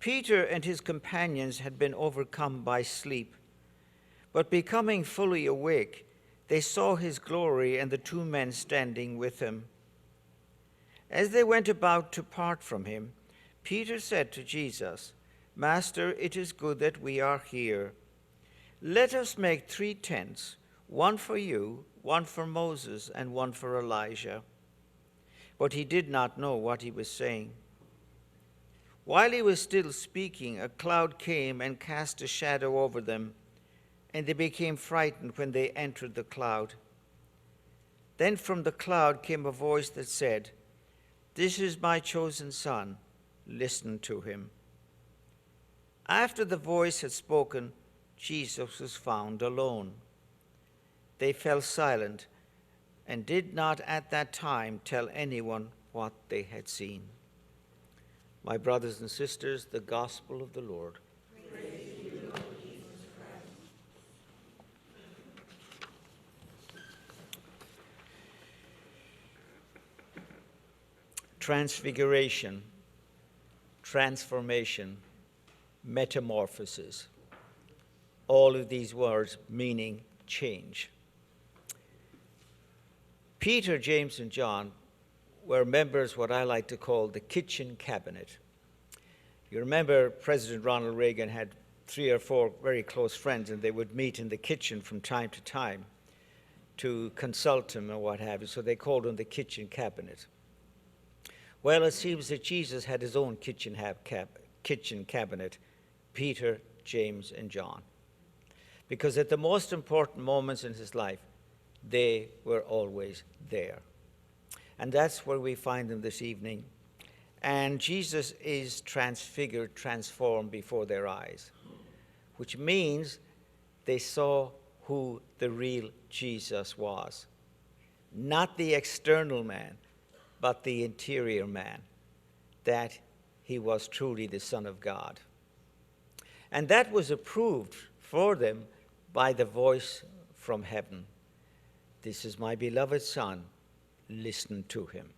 Peter and his companions had been overcome by sleep, but becoming fully awake, they saw his glory and the two men standing with him. As they went about to part from him, Peter said to Jesus, "Master, it is good that we are here. Let us make 3 tents, one for you, one for Moses, and one for Elijah." But he did not know what he was saying. While he was still speaking, a cloud came and cast a shadow over them, and they became frightened when they entered the cloud. Then from the cloud came a voice that said, "This is my chosen son, listen to him." After the voice had spoken, Jesus was found alone. They fell silent and did not at that time tell anyone what they had seen. My brothers and sisters, the gospel of the Lord. Praise to you, Lord Jesus Christ. Transfiguration, transformation, metamorphosis. All of these words meaning change. Peter, James, and John were members what I like to call the kitchen cabinet. You remember President Ronald Reagan had 3 or 4 very close friends, and they would meet in the kitchen from time to time to consult him or what have you, so they called him the kitchen cabinet. Well, it seems that Jesus had his own kitchen cabinet, Peter, James, and John. Because at the most important moments in his life, they were always there. And that's where we find them this evening. And Jesus is transfigured, transformed before their eyes, which means they saw who the real Jesus was. Not the external man, but the interior man, that he was truly the Son of God. And that was approved for them by the voice from heaven. "This is my beloved Son, listen to him."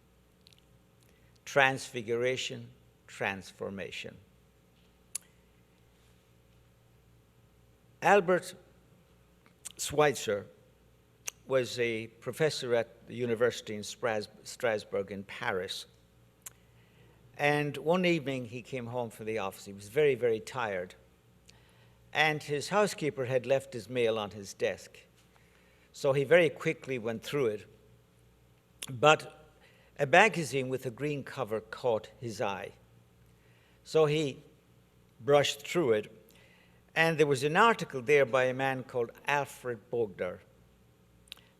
Transfiguration, transformation. Albert Schweitzer was a professor at the University in Strasbourg in Paris. And one evening he came home from the office. He was very, very tired. And his housekeeper had left his mail on his desk. So he very quickly went through it. But a magazine with a green cover caught his eye. So he brushed through it, and there was an article there by a man called Alfred Bogner,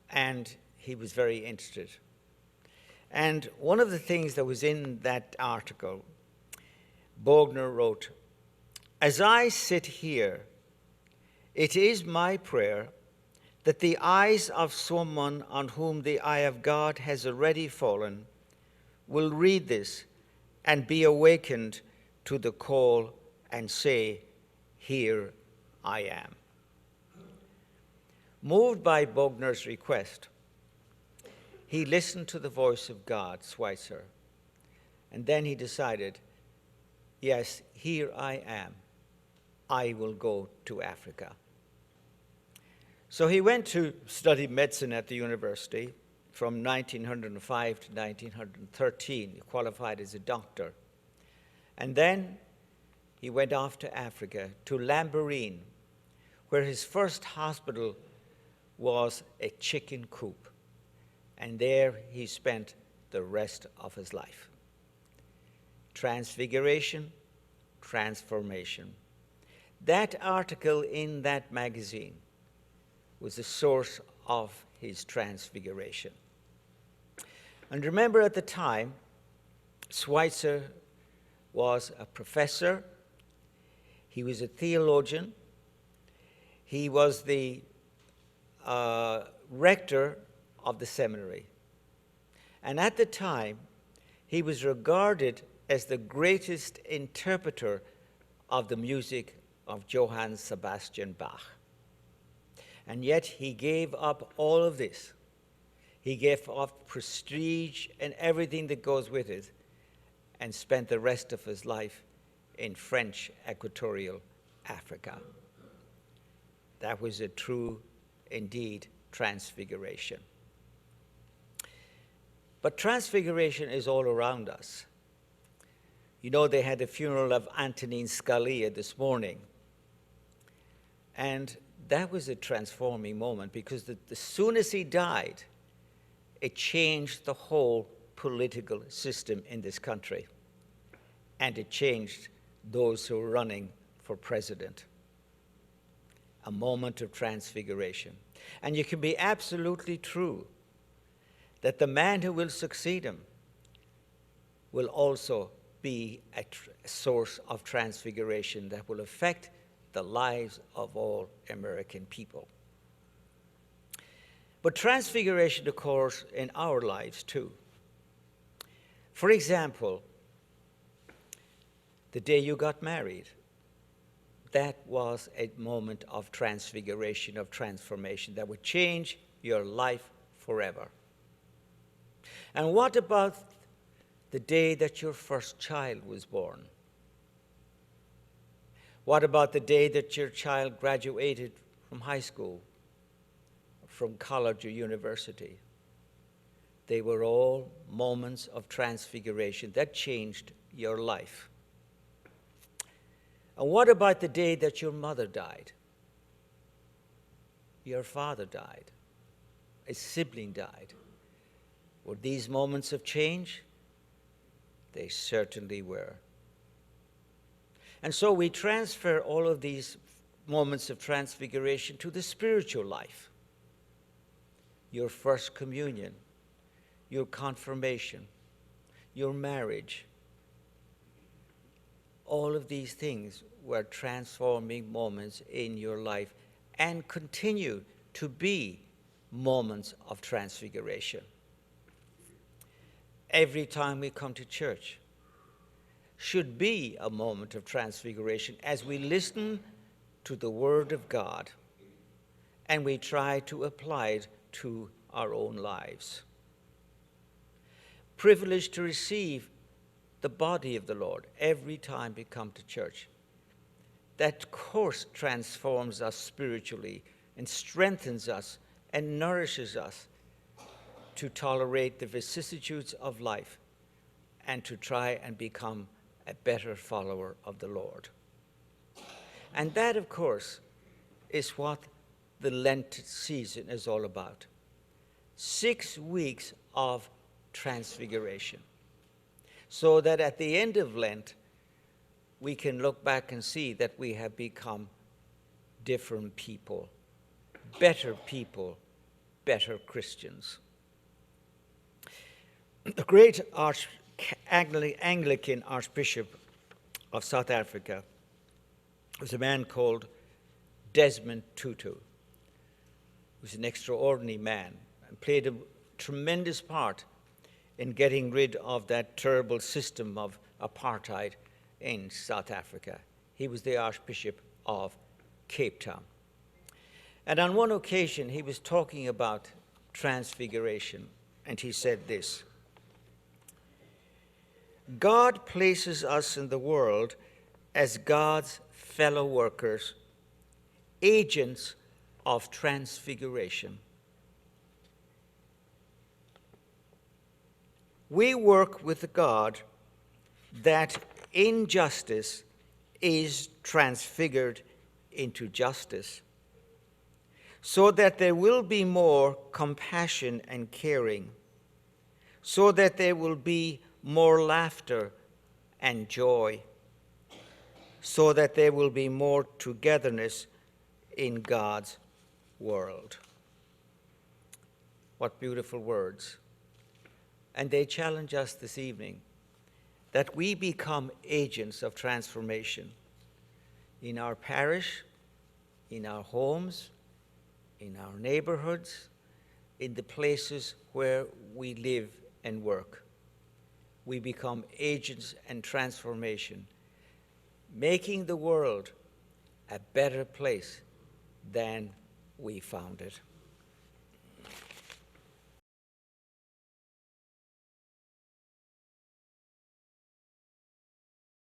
and he was very interested. And one of the things that was in that article, Bogner wrote, "As I sit here, it is my prayer that the eyes of someone on whom the eye of God has already fallen will read this and be awakened to the call and say, 'Here I am.'" Moved by Bogner's request, he listened to the voice of God, Schweitzer, and then he decided, "Yes, here I am. I will go to Africa." So he went to study medicine at the university from 1905 to 1913. He qualified as a doctor. And then he went off to Africa, to Lambarene, where his first hospital was a chicken coop. And there he spent the rest of his life. Transfiguration, transformation. That article in that magazine was the source of his transfiguration. And remember, at the time, Schweitzer was a professor, he was a theologian, he was the rector of the seminary. And at the time, he was regarded as the greatest interpreter of the music of Johann Sebastian Bach. And yet he gave up all of this. He gave up prestige and everything that goes with it, and spent the rest of his life in French Equatorial Africa. That was a true, indeed, transfiguration. But transfiguration is all around us. You know, they had the funeral of Antonin Scalia this morning. And that was a transforming moment because as soon as he died, it changed the whole political system in this country. And it changed those who were running for president. A moment of transfiguration. And you can be absolutely true that the man who will succeed him will also be a source of transfiguration that will affect the lives of all American people. But transfiguration occurs in our lives too. For example, the day you got married, that was a moment of transfiguration, of transformation that would change your life forever. And what about the day that your first child was born? What about the day that your child graduated from high school, from college or university? They were all moments of transfiguration that changed your life. And what about the day that your mother died? Your father died. A sibling died. Were these moments of change? They certainly were. And so we transfer all of these moments of transfiguration to the spiritual life. Your first communion, your confirmation, your marriage. All of these things were transforming moments in your life and continue to be moments of transfiguration. Every time we come to church should be a moment of transfiguration as we listen to the Word of God and we try to apply it to our own lives. Privileged to receive the body of the Lord every time we come to church. That course transforms us spiritually and strengthens us and nourishes us to tolerate the vicissitudes of life and to try and become a better follower of the Lord. And that, of course, is what the Lent season is all about. 6 weeks of transfiguration. So that at the end of Lent, we can look back and see that we have become different people, better Christians. The great Anglican Archbishop of South Africa was a man called Desmond Tutu. He was an extraordinary man and played a tremendous part in getting rid of that terrible system of apartheid in South Africa. He was the Archbishop of Cape Town. And on one occasion, he was talking about transfiguration, and he said this: God places us in the world as God's fellow workers, agents of transfiguration. We work with a God that injustice is transfigured into justice, so that there will be more compassion and caring, so that there will be more laughter and joy, so that there will be more togetherness in God's world. What beautiful words. And they challenge us this evening that we become agents of transformation in our parish, in our homes, in our neighborhoods, in the places where we live and work. We become agents and transformation, making the world a better place than we found it.